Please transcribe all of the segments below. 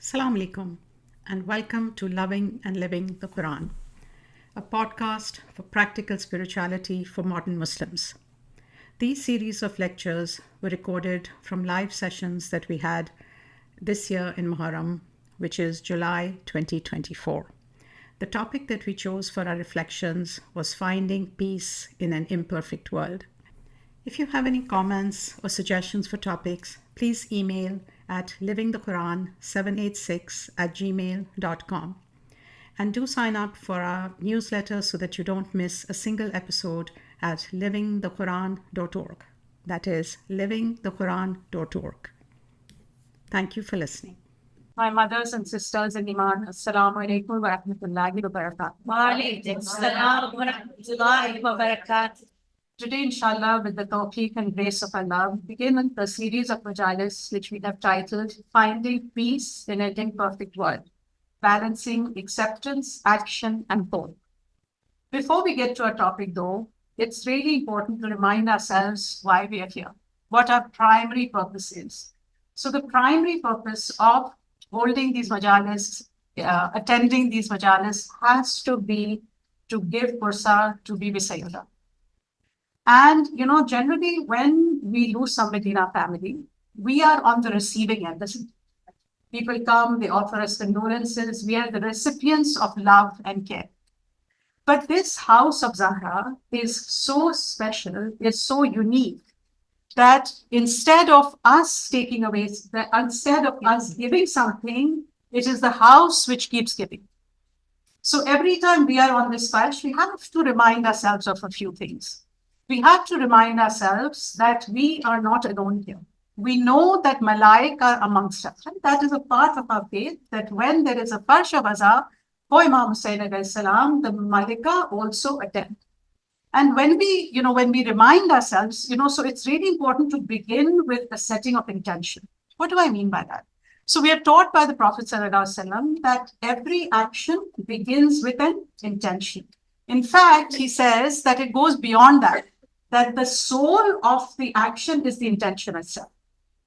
Assalamu alaikum, and welcome to Loving and Living the Quran, a podcast for practical spirituality for modern Muslims. These series of lectures were recorded from live sessions that we had this year in Muharram, which is July 2024. The topic that we chose for our reflections was finding peace in an imperfect world. If you have any comments or suggestions for topics, please email at livingthequran786@gmail.com. And do sign up for our newsletter so that you don't miss a single episode at livingthequran.org. That is livingthequran.org. Thank you for listening. My mothers and sisters in Iman, Assalamu alaikum wa rahmatullahi wa barakatuh. Wa alaikum assalam wa rahmatullahi wa barakatuh. Today, inshallah, with the tawfiq and grace of Allah, we begin the series of majalis which we have titled Finding Peace in an Imperfect World, Balancing Acceptance, Action, and Thought. Before we get to our topic, though, it's really important to remind ourselves why we are here, what our primary purpose is. So the primary purpose of holding these majalis, attending these majalis, has to be to give pursa to Bibi Sayyidah. And, generally when we lose somebody in our family, we are on the receiving end. People come, they offer us condolences. We are the recipients of love and care. But this house of Zahra is so special, is so unique, that instead of us taking away, instead of us giving something, it is the house which keeps giving. So every time we are on this flash, we have to remind ourselves of a few things. We have to remind ourselves that we are not alone here. We know that Malaik are amongst us. And that is a part of our faith, that when there is a Farsh of Azhar for Imam Hussain alayhi salam, the Malaika also attend. And when we remind ourselves, so it's really important to begin with the setting of intention. What do I mean by that? So we are taught by the Prophet ﷺ that every action begins with an intention. In fact, he says that it goes beyond that the soul of the action is the intention itself.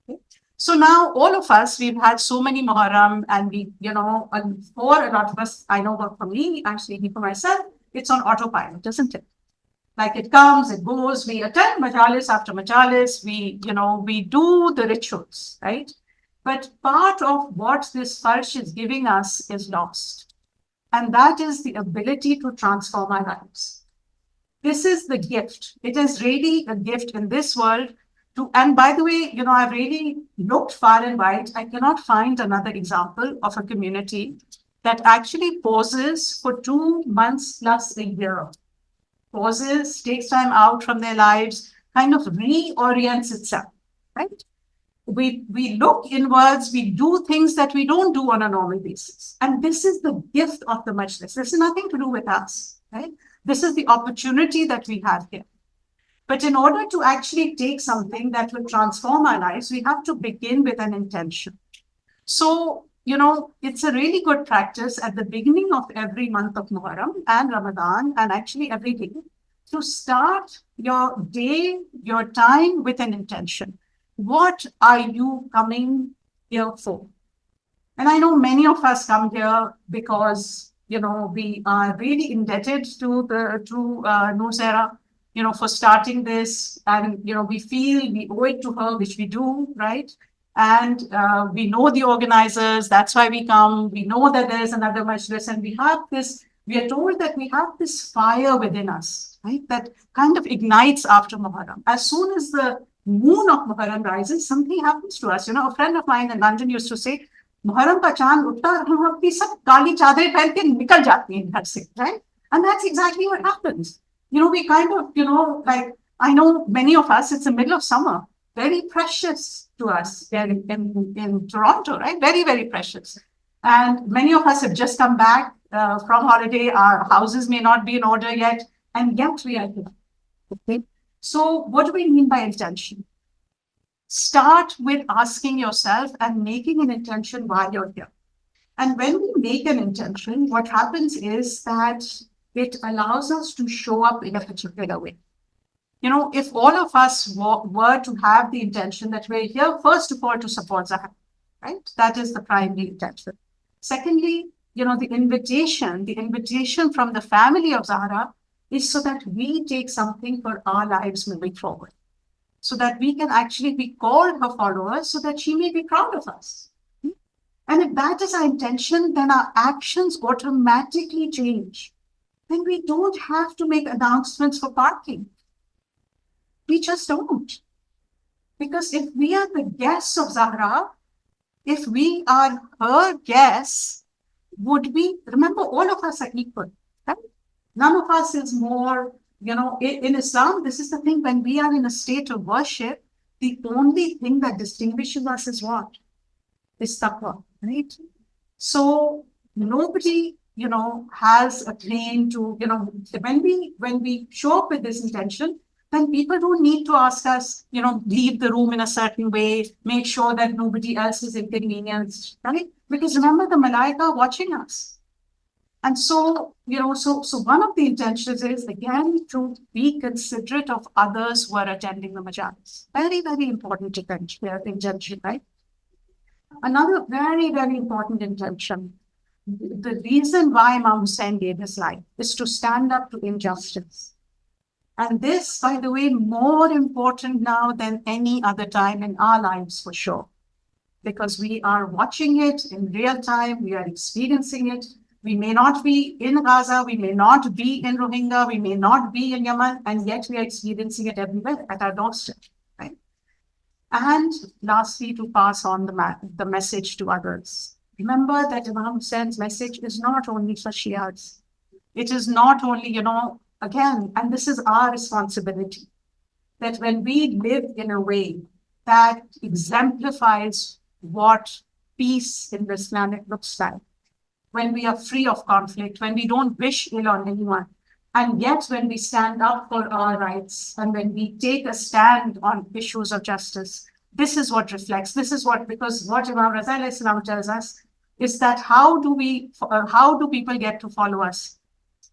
Okay? So now all of us, we've had so many Muharram, and and for a lot of us, I know, but for me, I'm speaking for myself, it's on autopilot, isn't it? Like it comes, it goes, we attend majalis after majalis, we do the rituals, right? But part of what this farsh is giving us is lost. And that is the ability to transform our lives. This is the gift. It is really a gift in this world. And by the way, I've really looked far and wide. I cannot find another example of a community that actually pauses for 2 months plus a year. Pauses, takes time out from their lives, kind of reorients itself, right? We look inwards, we do things that we don't do on a normal basis. And this is the gift of the majlis. This is nothing to do with us, right? This is the opportunity that we have here. But in order to actually take something that will transform our lives, we have to begin with an intention. So, it's a really good practice at the beginning of every month of Muharram and Ramadan, and actually every day, to start your day, your time with an intention. What are you coming here for? And I know many of us come here because, we are really indebted to Nusera, for starting this. And, we feel we owe it to her, which we do, right? And we know the organizers, that's why we come. We know that there is another majlis, and we are told that we have this fire within us, right? That kind of ignites after Muharram. As soon as the moon of Muharram rises, something happens to us. A friend of mine in London used to say, Muharram ka chand uthta, hum apni sab kali chadre pehn ke nikal jati hain ghar se, right? And that's exactly what happens. We kind of, like, I know many of us, it's the middle of summer, very precious to us there in Toronto, right? Very, very precious. And many of us have just come back from holiday. Our houses may not be in order yet, and yet we are here. Okay. So what do we mean by intention? Start with asking yourself and making an intention while you're here. And when we make an intention, what happens is that it allows us to show up in a particular way. If all of us were to have the intention that we're here, first of all, to support Zahra, right? That is the primary intention. Secondly, the invitation from the family of Zahra is so that we take something for our lives moving forward, so that we can actually be called her followers, so that she may be proud of us. And if that is our intention, then our actions automatically change. Then we don't have to make announcements for parking. We just don't. Because if we are the guests of Zahra, if we are her guests, would we, remember, all of us are equal, right? None of us is more, in Islam, this is the thing, when we are in a state of worship, the only thing that distinguishes us is what? Is taqwa, right? So nobody, has a claim to, when we show up with this intention, then people don't need to ask us, leave the room in a certain way, make sure that nobody else is inconvenienced, right? Because remember, the malaika are watching us. And so, so one of the intentions is, again, to be considerate of others who are attending the majalis. Very, very important intention, right? Another very, very important intention. The reason why Imam Hussain gave his life is to stand up to injustice. And this, by the way, more important now than any other time in our lives, for sure. Because we are watching it in real time, we are experiencing it. We may not be in Gaza, we may not be in Rohingya, we may not be in Yemen, and yet we are experiencing it everywhere at our doorstep, right? And lastly, to pass on the message to others. Remember that Imam Hussein's message is not only for Shias. It is not only, again, and this is our responsibility, that when we live in a way that exemplifies what peace in this planet looks like, when we are free of conflict, when we don't wish ill on anyone, and yet when we stand up for our rights, and when we take a stand on issues of justice, this is what reflects, because what Imam Raza Islam tells us is that how do people get to follow us?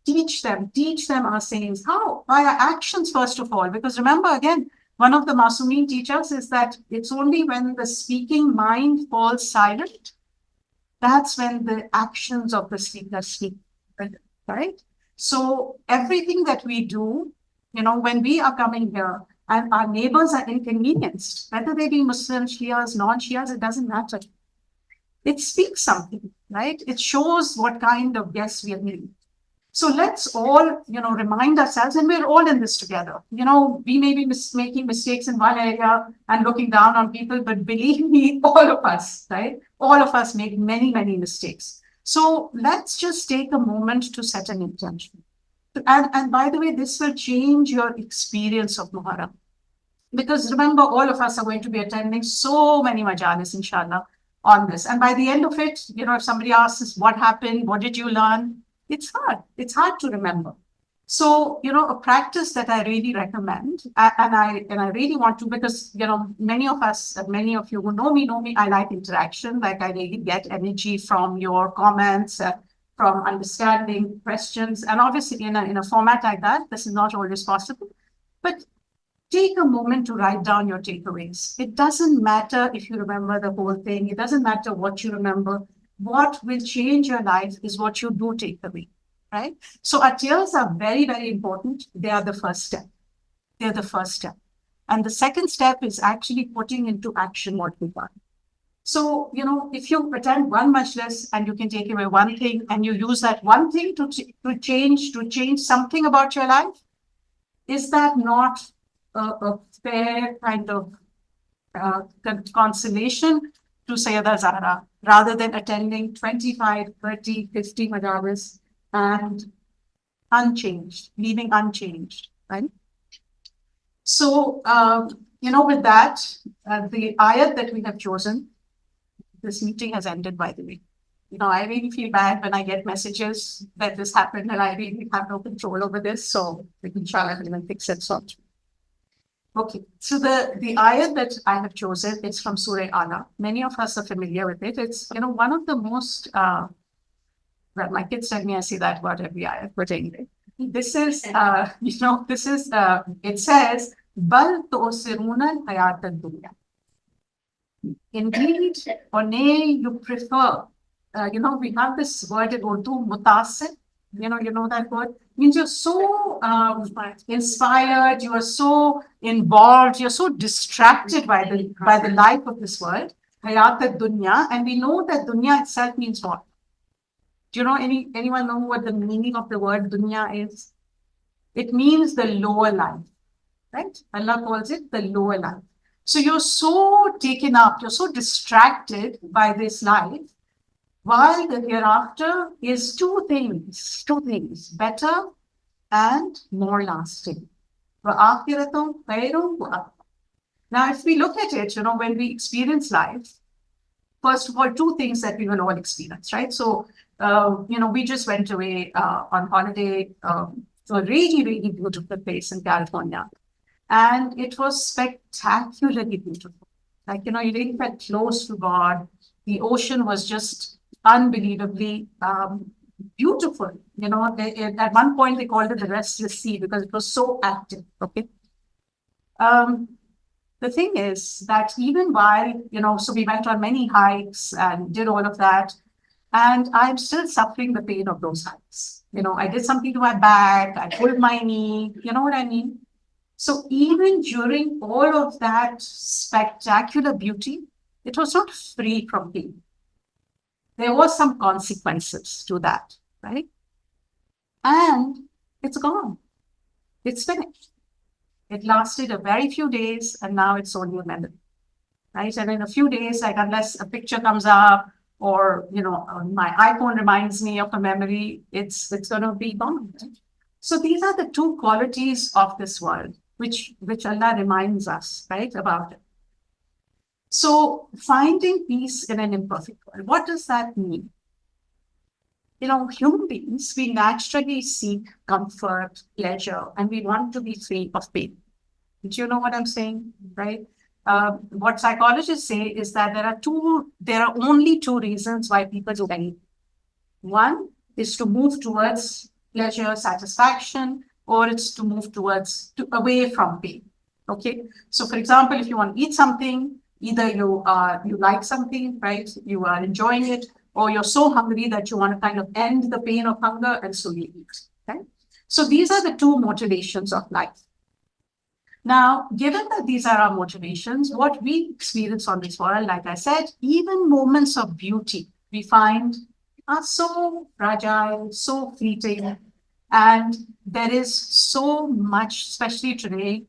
Teach them our sayings. How? By our actions, first of all. Because remember, again, one of the Masumeen teachers is that it's only when the speaking mind falls silent, that's when the actions of the speaker speak, right? So everything that we do, when we are coming here and our neighbors are inconvenienced, whether they be Muslims, Shias, non-Shias, it doesn't matter. It speaks something, right? It shows what kind of guests we are meeting. So let's all, remind ourselves, and we're all in this together. We may be making mistakes in one area and looking down on people, but believe me, all of us, right? All of us make many, many mistakes. So let's just take a moment to set an intention. And by the way, this will change your experience of Muharram. Because remember, all of us are going to be attending so many majalis, inshallah, on this. And by the end of it, if somebody asks us what happened, what did you learn? It's hard. It's hard to remember. So, a practice that I really recommend, and I really want to, because, many of you who know me, I like interaction. Like, I really get energy from your comments, from understanding questions. And obviously, in a format like that, this is not always possible. But take a moment to write down your takeaways. It doesn't matter if you remember the whole thing. It doesn't matter what you remember. What will change your life is what you do take away, right? So our tears are very, very important. They are the first step. They're the first step. And the second step is actually putting into action what we learn. So, if you attend one majlis and you can take away one thing and you use that one thing to change something about your life, is that not a fair kind of consolation to Sayyida Zahra, rather than attending 25, 30, 50 majalis and leaving unchanged, right? So, with that, the ayat that we have chosen, this meeting has ended, by the way. I really feel bad when I get messages that this happened and I really have no control over this. So, inshallah, we'll fix it. So, okay, so the ayat that I have chosen is from Surah Ala. Many of us are familiar with it. It's, one of the most, well, my kids tell me I say that about every ayat, but anyway. This is, it says, Bal tu'siruna al-hayat ad-dunya. Indeed, or nay, you prefer. We have this word in Urdu, mutasir. You know that word? Means you're so inspired, you are so involved, you're so distracted by the life of this world. Hayat dunya, and we know that dunya itself means what? Do you know anyone know what the meaning of the word dunya is? It means the lower life, right? Allah calls it the lower life. So you're so taken up, you're so distracted by this life, while the hereafter is two things, better and more lasting. Now, if we look at it, when we experience life, first of all, two things that we will all experience, right? So, we just went away on holiday to a really, really beautiful place in California. And it was spectacularly beautiful. Like, you really felt close to God. The ocean was just unbelievably beautiful. At one point they called it the restless sea because it was so active. Okay. The thing is that even while, so we went on many hikes and did all of that, and I'm still suffering the pain of those hikes. I did something to my back, I pulled my knee, you know what I mean? So even during all of that spectacular beauty, it was not free from pain. There was some consequences to that, right? And it's gone. It's finished. It lasted a very few days, and now it's only a memory, right? And in a few days, like unless a picture comes up or my iPhone reminds me of a memory, it's going to be gone. Right? So these are the two qualities of this world, which Allah reminds us, right, about it. So finding peace in an imperfect world, what does that mean? Human beings, we naturally seek comfort, pleasure, and we want to be free of pain. Do you know what I'm saying, right? What psychologists say is that there are only two reasons why people do anything. One is to move towards pleasure, satisfaction, or it's to move away from pain. Okay. So for example, if you want to eat something, either you like something, right? You are enjoying it, or you're so hungry that you want to kind of end the pain of hunger, and so you eat. Okay. So these are the two motivations of life. Now, given that these are our motivations, what we experience on this world, like I said, even moments of beauty we find are so fragile, so fleeting, and there is so much, especially today,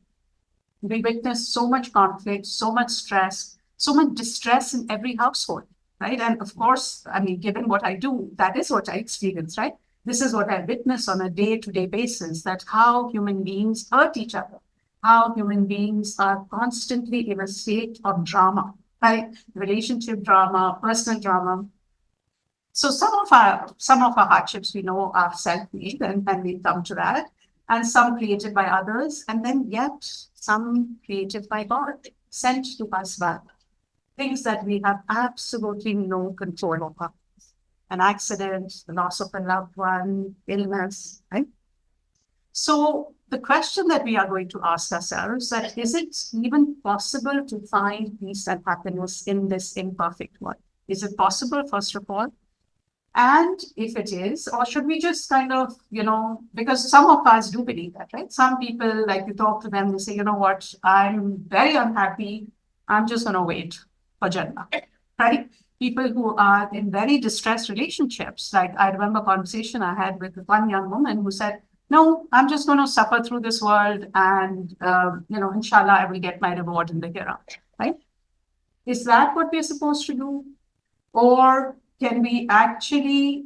we witness so much conflict, so much stress, so much distress in every household, right? And of course, I mean, given what I do, that is what I experience, right? This is what I witness on a day-to-day basis, that how human beings hurt each other, how human beings are constantly in a state of drama, right? Relationship drama, personal drama. So some of our hardships we know are self-made, and we'll come to that, and some created by others, and then yet some created by God, sent to us back. Things that we have absolutely no control over. An accident, the loss of a loved one, illness, right? So the question that we are going to ask ourselves that is it even possible to find peace and happiness in this imperfect world? Is it possible, first of all? And if it is, or should we just kind of, because some of us do believe that, right? Some people, like you talk to them, they say, you know what, I'm very unhappy. I'm just going to wait for Jannah, right? People who are in very distressed relationships. Like I remember a conversation I had with one young woman who said, no, I'm just going to suffer through this world and, inshallah, I will get my reward in the hereafter, right? Is that what we're supposed to do? Or can we actually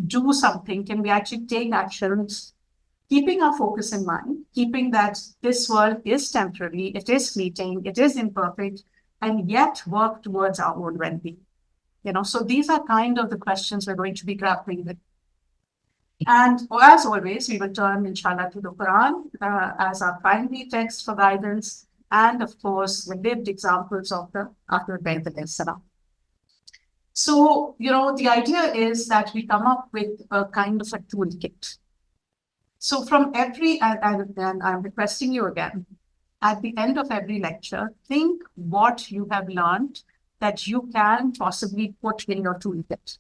do something? Can we actually take actions, keeping our focus in mind, keeping that this world is temporary, it is fleeting, it is imperfect, and yet work towards our own well-being? So these are kind of the questions we're going to be grappling with. And as always, we will turn, inshallah, to the Quran as our primary text for guidance, and of course, the lived examples of the Ahlul Bayt alayhi salam. So, the idea is that we come up with a kind of a toolkit. So from every, and I'm requesting you again, at the end of every lecture, think what you have learned that you can possibly put in your toolkit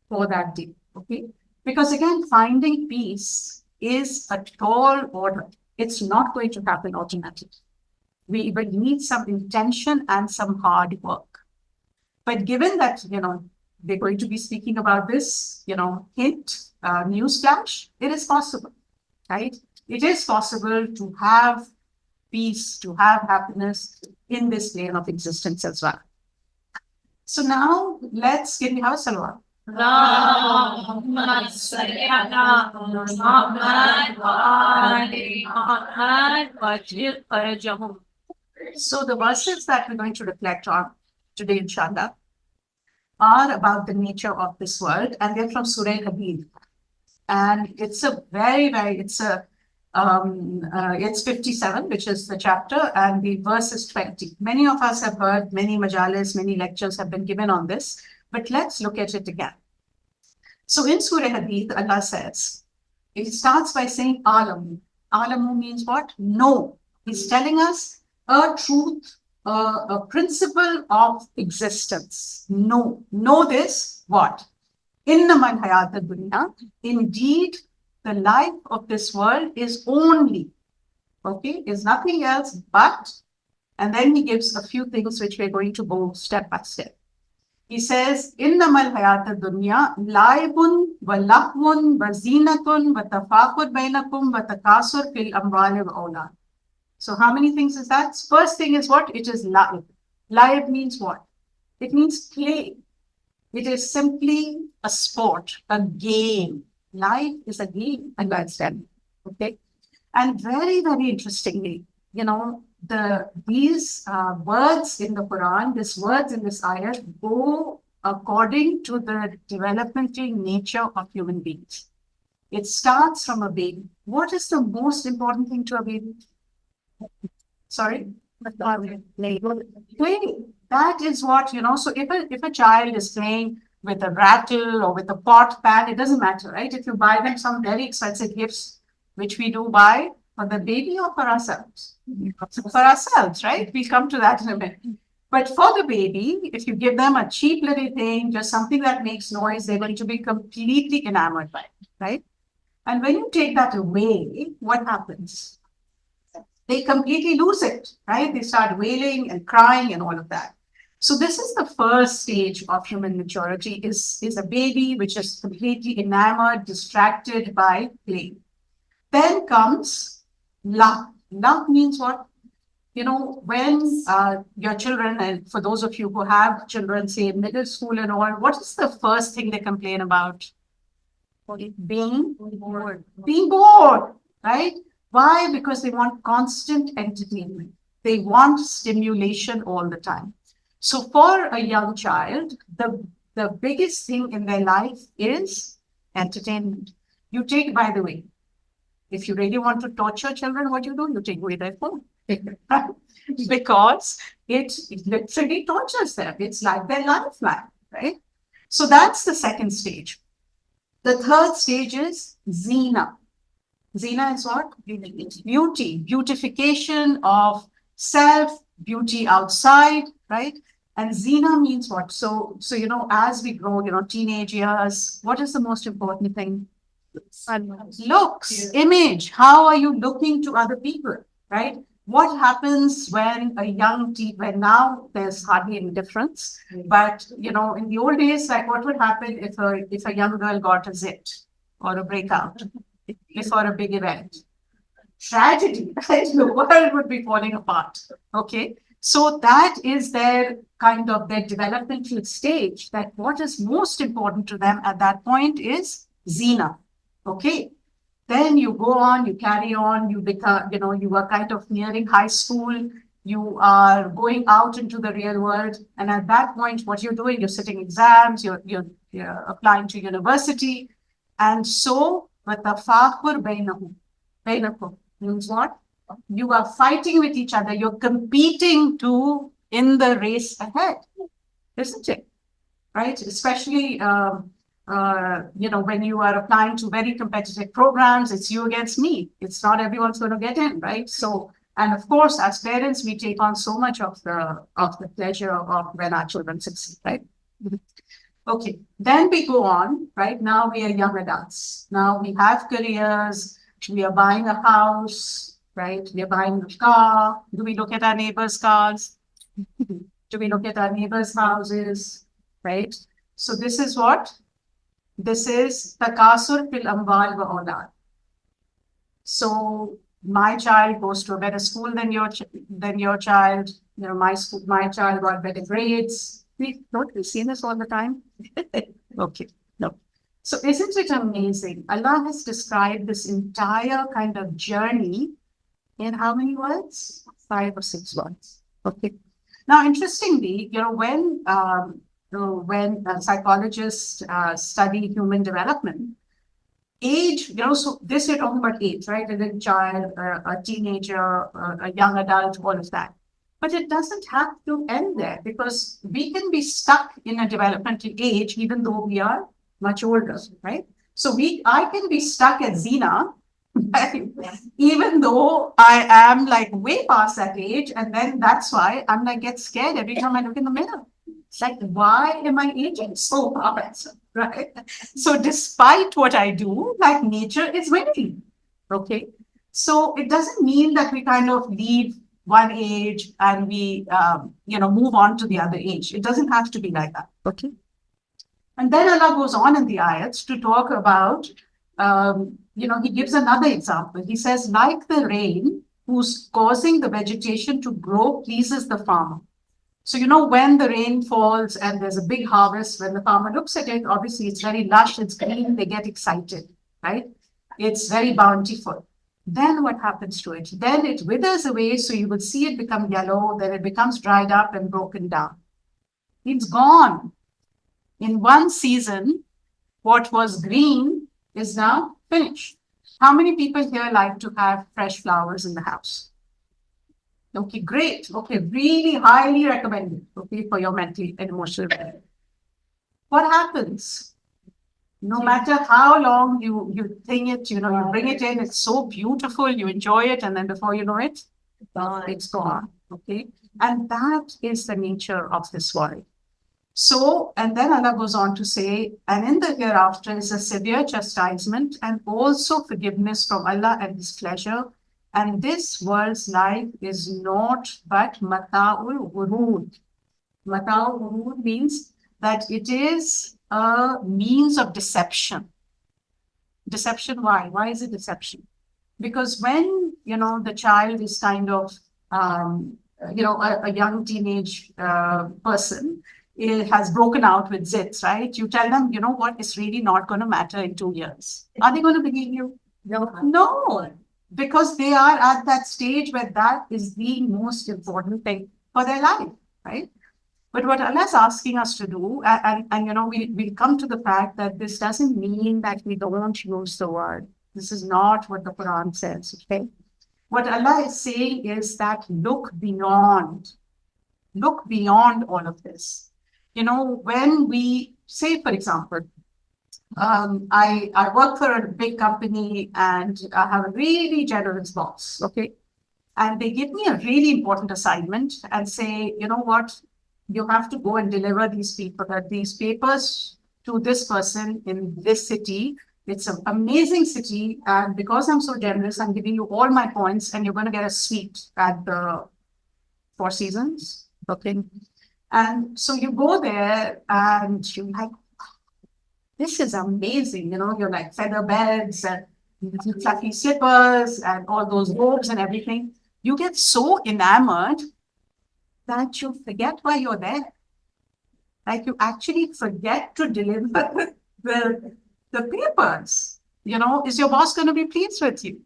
for that day. Okay? Because again, finding peace is a tall order. It's not going to happen automatically. We will need some intention and some hard work. But given that, they're going to be speaking about this, hint, newsflash, it is possible, right? It is possible to have peace, to have happiness in this plane of existence as well. So now let's get have a salwa. So the verses that we're going to reflect on today, inshallah, are about the nature of this world, and they're from Surah Hadid. And it's a it's 57, which is the chapter, and the verse is 20. Many of us have heard, many majalis, many lectures have been given on this, but let's look at it again. So in Surah Hadid, Allah says, it starts by saying alamu. Alamu means what? Know. He's telling us a truth, a principle of existence. Know this, what? Innamal hayata dunya. Indeed, the life of this world is only, is nothing else but, and then he gives a few things which we're going to go step by step. He says, Innamal hayata dunya laibun wa lahwun wa zinatun wa tafakur bainakum wa takasur fil amwali wa awlad. So how many things is that? First thing is what? It is laib. Laib means what? It means play. It is simply a sport, a game. Life is a game, I understand. Okay. And very, very interestingly, these words in the Quran, these words in this ayah go according to the developmental nature of human beings. It starts from a baby. What is the most important thing to a baby? Sorry? Play. That is what, so if a child is playing with a rattle or with a pot pan, it doesn't matter, right? If you buy them some very expensive gifts, which we do buy for the baby or for ourselves. For ourselves, right? We'll come to that in a minute. But for the baby, if you give them a cheap little thing, just something that makes noise, they're going to be completely enamored by it, right? And when you take that away, what happens? They completely lose it, right? They start wailing and crying and all of that. So this is the first stage of human maturity, is a baby which is completely enamored, distracted by play. Then comes love. Love means what? When your children, and for those of you who have children, say middle school and all, what is the first thing they complain about? Being bored. Being bored, right? Why? Because they want constant entertainment. They want stimulation all the time. So for a young child, the biggest thing in their life is entertainment. You take, by the way, if you really want to torture children, what you do? You take away their phone. Because it literally tortures them. It's like their lifeline, right? So that's the second stage. The third stage is zina. Zina is what? Beauty, beautification of self, beauty outside, right? And zina means what? So as we grow, teenage years, what is the most important thing? Looks, image. How are you looking to other people, right? What happens when when now there's hardly any difference, but in the old days, like what would happen if a young girl got a zit or a breakout before a big event? Tragedy, right? The world would be falling apart. Okay. So that is their kind of their developmental stage, that what is most important to them at that point is zina. Okay. Then you go on, you carry on, you become, you are kind of nearing high school, you are going out into the real world. And at that point, what you're doing, you're sitting exams, you're applying to university. And so, وَتَفَاخُرْ بَيْنَكُمْ means what? You are fighting with each other. You're competing in the race ahead, isn't it? Right? Especially, when you are applying to very competitive programs, it's you against me. It's not everyone's going to get in, right? So And of course, as parents, we take on so much of the pleasure of when our children succeed, right? Okay, then we go on, right? Now we are young adults. Now we have careers, we are buying a house, right? We are buying a car. Do we look at our neighbors' cars? Do we look at our neighbors' houses, right? So this is what? This is takasur fil amwal wa aulad. So my child goes to a better school than your child. You know, my child got better grades. We've seen this all the time. Okay, no. So isn't it amazing? Allah has described this entire kind of journey in how many words? 5 or 6 words. Okay. Now, interestingly, you know, when psychologists study human development, age, you know, so this you're talking about age, right? A little child, a teenager, a young adult, all of that. But it doesn't have to end there, because we can be stuck in a developmental age even though we are much older, right? So I can be stuck at Zina, even though I am like way past that age, and then that's why I'm like get scared every time I look in the mirror. It's like, why am I aging so fast, right? So despite what I do, like nature is winning, okay? So it doesn't mean that we kind of leave one age and we, move on to the other age. It doesn't have to be like that, okay? And then Allah goes on in the ayats to talk about, he gives another example. He says, like the rain, who's causing the vegetation to grow, pleases the farmer. So, you know, when the rain falls and there's a big harvest, when the farmer looks at it, obviously it's very lush, it's green, they get excited, right? It's very bountiful. Then what happens to it? Then it withers away, so you will see it become yellow, then it becomes dried up and broken down. It's gone. In one season, what was green is now finished. How many people here like to have fresh flowers in the house? Okay, great. Okay, really highly recommended, okay, for your mental and emotional health. What happens? No matter how long you think it, you bring it in, it's so beautiful, you enjoy it, and then before you know it, it's gone, okay? And that is the nature of this world. So, and then Allah goes on to say, and in the hereafter is a severe chastisement and also forgiveness from Allah and His pleasure. And this world's life is not but mata'ul ghurur. Mata'ul ghurur means that it is a means of deception. Deception, why? Why is it deception? Because when, the child is kind of, a young teenage person, it has broken out with zits, right? You tell them, you know what, it's really not going to matter in 2 years. Are they going to believe you? No. Because they are at that stage where that is the most important thing for their life, right? But what Allah is asking us to do, we come to the fact that this doesn't mean that we don't use the word. This is not what the Quran says, okay? What Allah is saying is that look beyond all of this. When we say, for example, I work for a big company and I have a really generous boss, okay? And they give me a really important assignment and say, you know what, you have to go and deliver these papers to this person in this city. It's an amazing city. And because I'm so generous, I'm giving you all my points and you're going to get a suite at the Four Seasons, okay? And so you go there and you're like, this is amazing. You're like feather beds and fluffy slippers and all those robes and everything. You get so enamored that you forget why you're there. Like you actually forget to deliver the papers. Is your boss going to be pleased with you?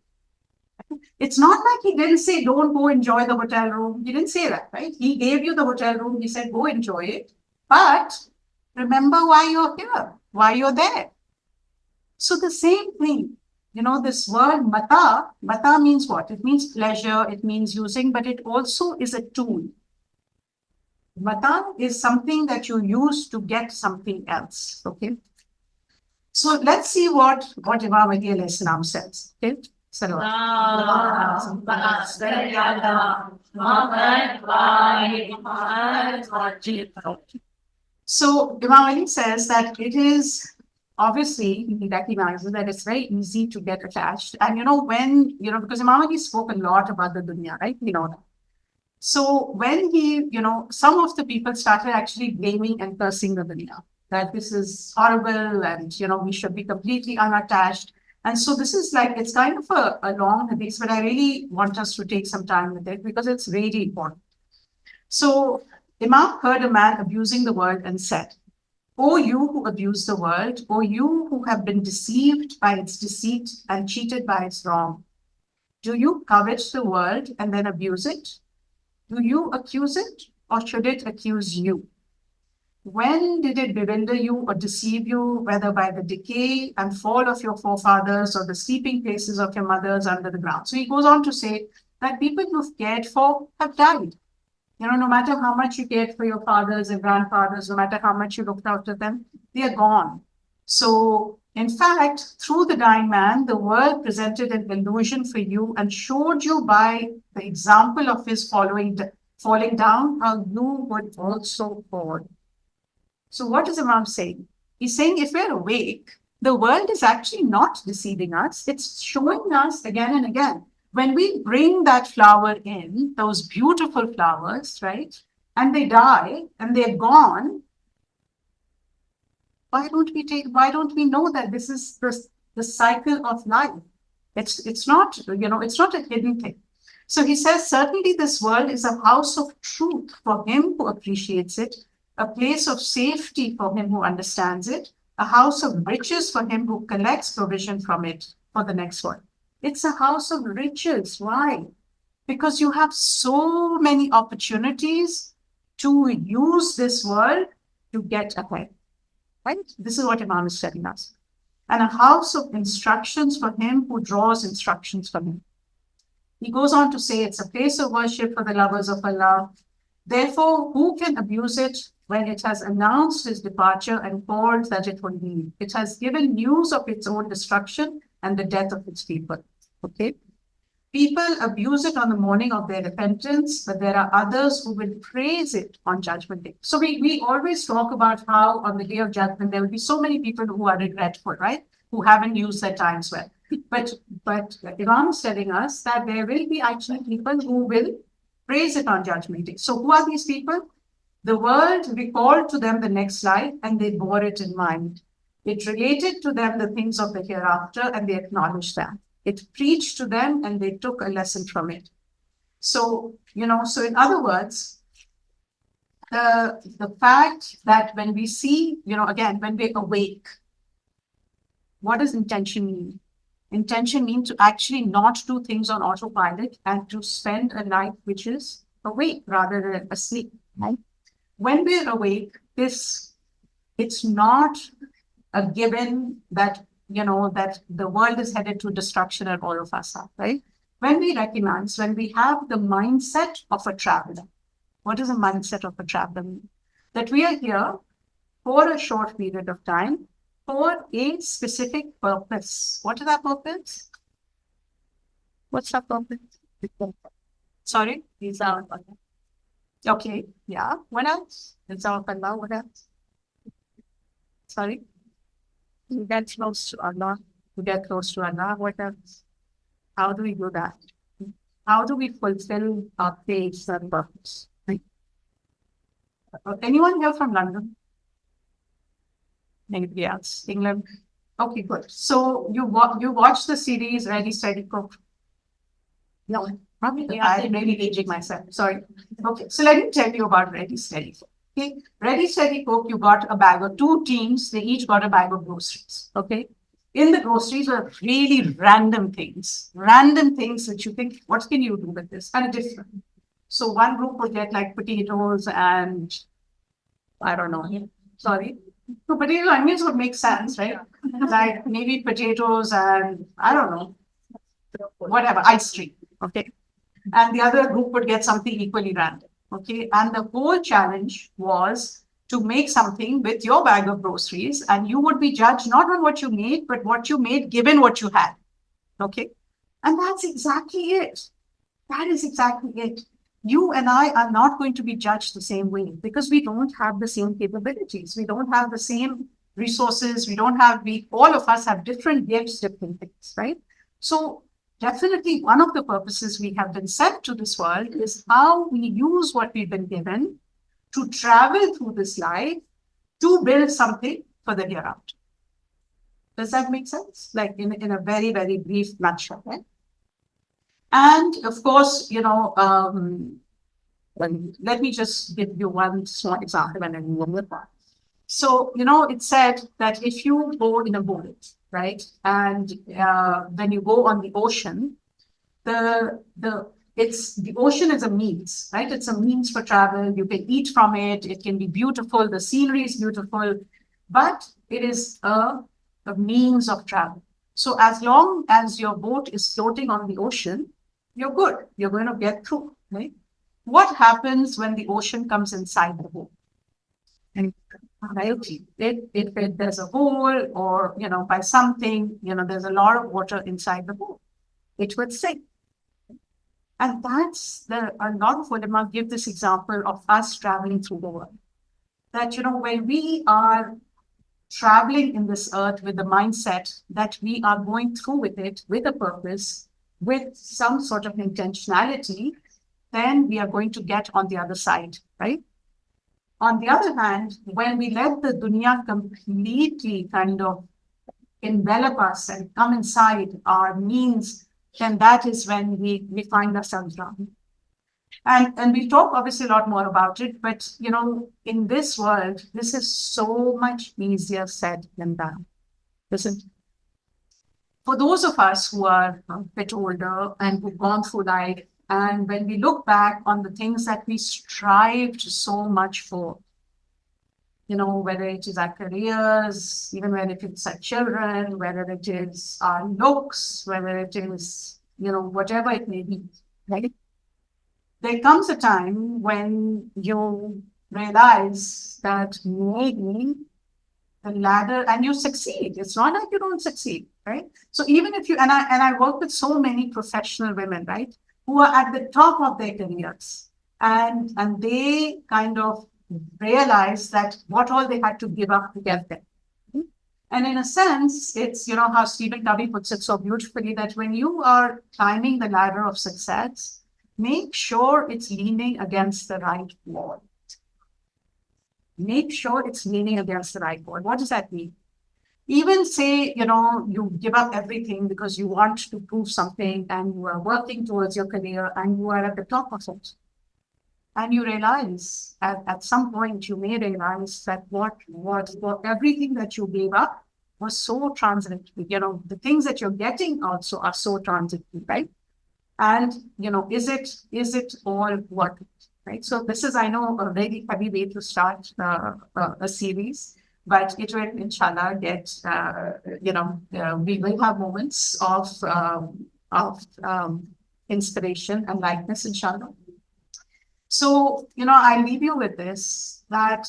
It's not like he didn't say, don't go enjoy the hotel room. He didn't say that, right? He gave you the hotel room. He said, go enjoy it. But remember why you're here, why you're there. So the same thing, this word mata means what? It means pleasure, it means using, but it also is a tool. Mata is something that you use to get something else, okay? So let's see what Imam Ali alayhi salam says, okay? So Imam Ali says that it is obviously he recognizes that it's very easy to get attached. And when because Imam Ali spoke a lot about the dunya, right? We know that. So when he, some of the people started actually blaming and cursing the dunya, that this is horrible and we should be completely unattached. And so this is like, it's kind of a long hadith, but I really want us to take some time with it because it's really important. So Imam heard a man abusing the world and said, "O you who abuse the world, O you who have been deceived by its deceit and cheated by its wrong, do you covet the world and then abuse it? Do you accuse it, or should it accuse you? When did it bewilder you or deceive you, whether by the decay and fall of your forefathers or the sleeping places of your mothers under the ground?" So he goes on to say that people you've cared for have died. No matter how much you cared for your fathers and grandfathers, no matter how much you looked after them, they are gone. So, in fact, through the dying man, the world presented an illusion for you and showed you by the example of his falling down how you would also fall. So, what is Imam saying? He's saying if we're awake, the world is actually not deceiving us. It's showing us again and again. When we bring that flower in, those beautiful flowers, right, and they die and they're gone, why don't we know that this is the cycle of life? It's not, it's not a hidden thing. So he says, certainly this world is a house of truth for him who appreciates it, a place of safety for him who understands it, a house of riches for him who collects provision from it for the next one. It's a house of riches. Why? Because you have so many opportunities to use this world to get ahead. Right? This is what Imam is telling us. And a house of instructions for him who draws instructions from him. He goes on to say it's a place of worship for the lovers of Allah. Therefore, who can abuse it when it has announced his departure and called that it will leave? It has given news of its own destruction and the death of its people. Okay? People abuse it on the morning of their repentance, but there are others who will praise it on Judgment Day. So we always talk about how on the Day of Judgment, there will be so many people who are regretful, right? Who haven't used their times well. But Imam is telling us that there will be actually people who will praise it on Judgment Day. So who are these people? The world recalled to them the next life and they bore it in mind. It related to them the things of the hereafter and they acknowledged that. It preached to them and they took a lesson from it. So, so in other words, the fact that when we see, again, when we're awake, what does intention mean? Intention means to actually not do things on autopilot and to spend a life which is awake rather than asleep. Right? When we're awake, it's not a given that that the world is headed to destruction and all of us are, right? When we recognize, when we have the mindset of a traveler, what is a mindset of a traveler mean? That we are here for a short period of time for a specific purpose. What is that purpose? What's that purpose? Sorry? Okay, yeah. What else? What else? Sorry? To get close to Allah. To get close to Allah. What else? How do we do that? How do we fulfill our faith and purpose? Right? Anyone here from London? Anybody else? England? Okay, good. So you watch the series Ready, Steady, Cook? No, probably. I'm maybe aging myself. Sorry. Okay, so let me tell you about Ready, Steady, Cook. Okay, Ready, Steady, Cook, you got a bag of 2 teams. They each got a bag of groceries. Okay. In the groceries were really random things that you think, what can you do with this? And different. So one group would get like potatoes and I don't know. Sorry. So potato onions would make sense, right? Like maybe potatoes and I don't know, whatever, ice cream. Okay. And the other group would get something equally random. Okay. And the whole challenge was to make something with your bag of groceries, and you would be judged not on what you made, but what you made given what you had. Okay. And that's exactly it. That is exactly it. You and I are not going to be judged the same way because we don't have the same capabilities. We don't have the same resources. All of us have different gifts, different things, right? So definitely one of the purposes we have been sent to this world is how we use what we've been given to travel through this life to build something for the hereafter. Does that make sense? Like in a very, very brief nutshell, right? And of course, let me just give you one small example and then move on with that. So, it said that if you go in a boat, right, and when you go on the ocean, the ocean is a means, right? It's a means for travel. You can eat from it. It can be beautiful. The scenery is beautiful, but it is a means of travel. So as long as your boat is floating on the ocean, you're good. You're going to get through, right? What happens when the ocean comes inside the boat? And if there's a hole or, by something, there's a lot of water inside the boat, it would sink. And that's a lot of ulama give this example of us traveling through the world. That, when we are traveling in this earth with the mindset that we are going through with it, with a purpose, with some sort of intentionality, then we are going to get on the other side, right? On the other hand, when we let the dunya completely kind of envelop us and come inside our means, then that is when we find ourselves drowning. And we talk obviously a lot more about it, but in this world, this is so much easier said than done. Listen, for those of us who are a bit older and who've gone through life, and when we look back on the things that we strived so much for, whether it is our careers, even whether it's our children, whether it is our looks, whether it is, whatever it may be, right? There comes a time when you realize that maybe the ladder, and you succeed. It's not like you don't succeed, right? So even if and I work with so many professional women, right, who are at the top of their careers, and they kind of realize that what all they had to give up to get there. And in a sense, it's, how Stephen Covey puts it so beautifully, that when you are climbing the ladder of success, make sure it's leaning against the right wall. Make sure it's leaning against the right wall. What does that mean? Even say, you give up everything because you want to prove something and you are working towards your career and you are at the top of it. And you realize, at some point, you may realize that what everything that you gave up was so transitory. The things that you're getting also are so transitory, right? And, is it all worth it, right? So this is, I know, a very heavy way to start a series, but it will, inshallah, get, we will have moments of inspiration and likeness, inshallah. So, I leave you with this, that,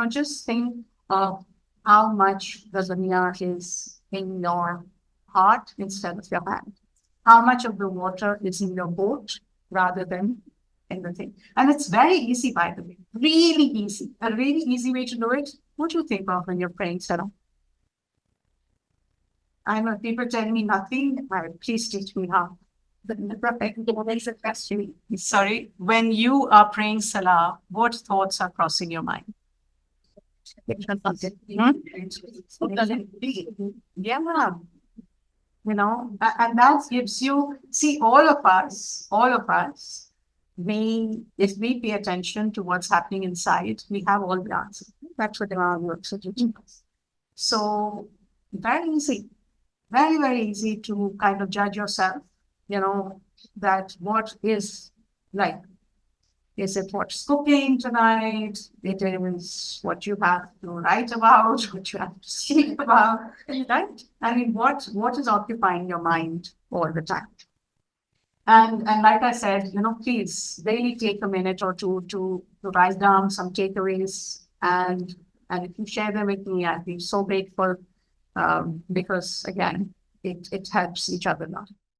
just think of how much the dunya is in your heart instead of your hand. How much of the water is in your boat rather than in the thing. And it's very easy, by the way, really easy. A really easy way to do it. What do you think of when you're praying, Sarah? I know people tell me nothing. Please teach me how. Sorry, when you are praying Salah, what thoughts are crossing your mind? Yeah. And that gives you, see, all of us, if we pay attention to what's happening inside, we have all the answers. That's what Imam works with. So very easy, very, very easy to kind of judge yourself, that what is like. Is it what's cooking tonight? It is what you have to write about, what you have to speak about, right? I mean, what is occupying your mind all the time? And like I said, please really take a minute or two to write down some takeaways, and if you share them with me, I'd be so grateful, because again, it helps each other a lot.